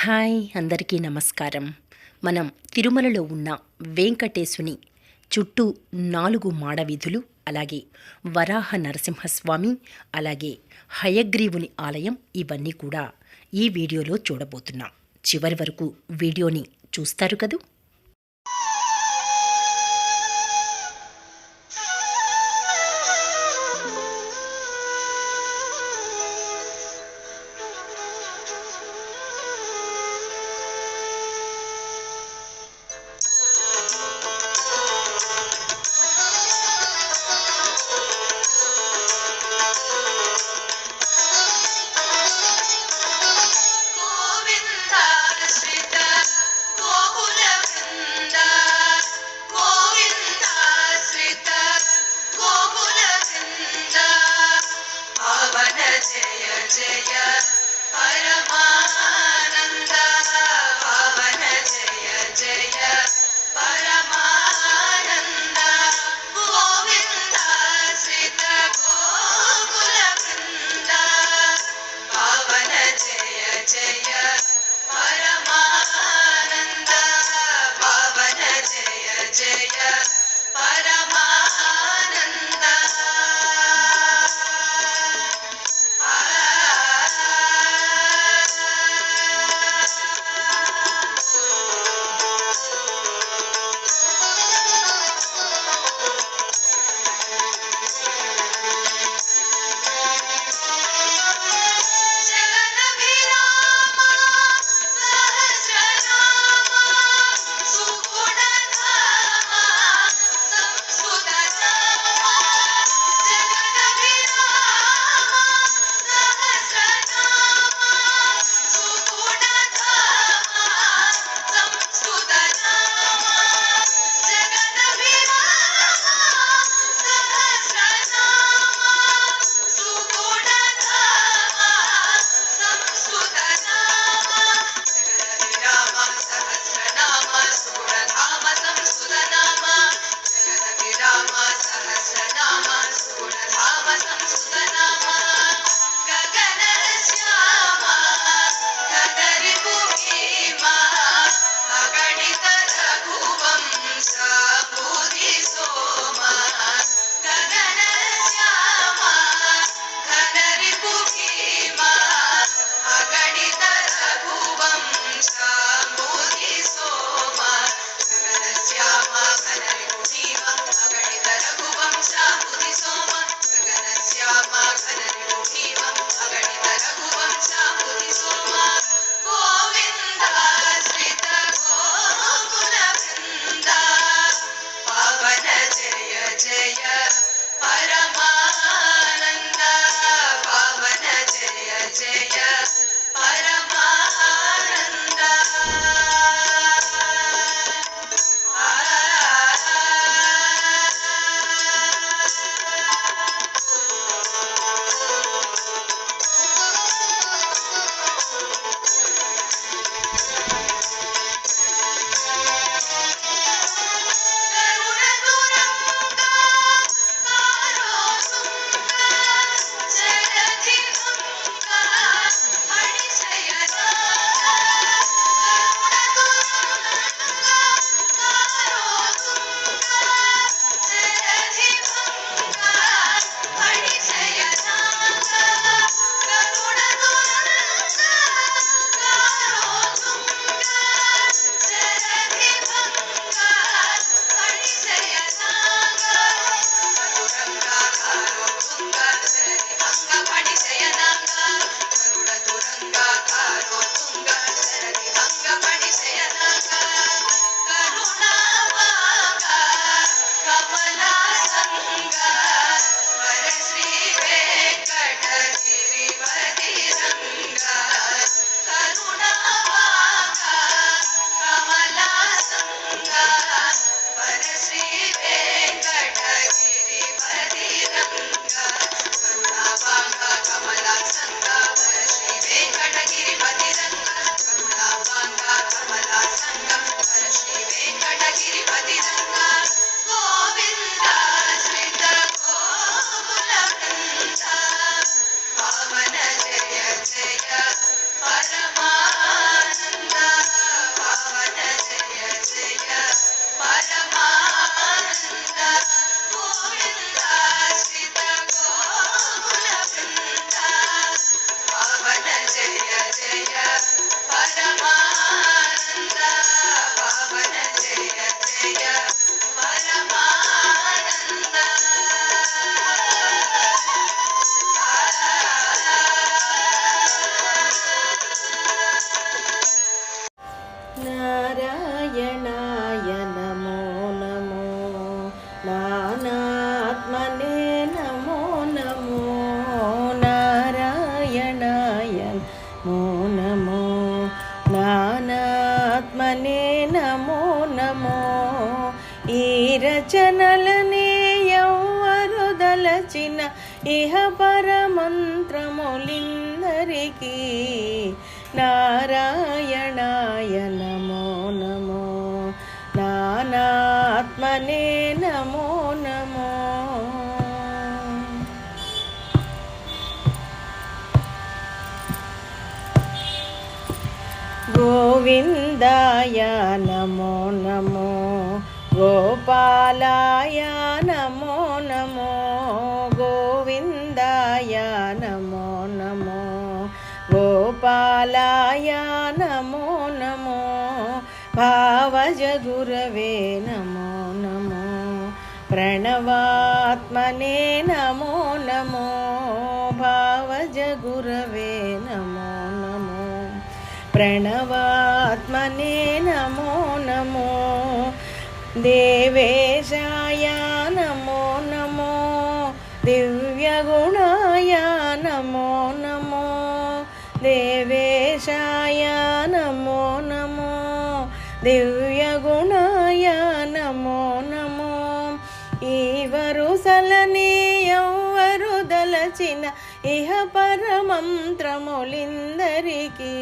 Hi అందరికీ నమస్కారం. మనం తిరుమలలో ఉన్న వెంకటేశుని చుట్టూ 4 మాడవీధులు, అలాగే వరాహ నరసింహస్వామి, అలాగే హయగ్రీవుని ఆలయం ఇవన్నీ కూడా ఈ వీడియోలో చూడబోతున్నాం. చివరి వరకు వీడియోని చూస్తారు కదూ. నారాయణాయ నమో నమో నానాత్మనే నమో నమో నారాయణాయ నమో నమో నానాత్మనే నమో నమో ఈ రచనలనే ఎవ్వరు దలచిన ఇహ పరమంత్రములిందరికీ నారాయణాయ నమో నమో నానాత్మనే నమో నమో గోవిందాయ నమో నమో గోపాలాయ నమో నమో గోవిందాయ నమో నమో గోపాలాయ నమో నమో భావజ గురవే నమో నమో ప్రణవాత్మనే నమో నమో భావజ గురవే నమో నమో ప్రణవాత్మనే నమో నమో దేవేశాయ నమో నమో దివ్యగుణాయ నమో నమో దేవేశాయ నమో నమో దివ్యగుణాయ నమో నమో ఈ వరుసలనే ఎవ్వరు దలచిన ఇహ పరమంత్రములిందరికీ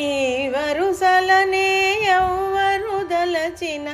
ఈ వరుసలనే ఎవ్వరు దలచిన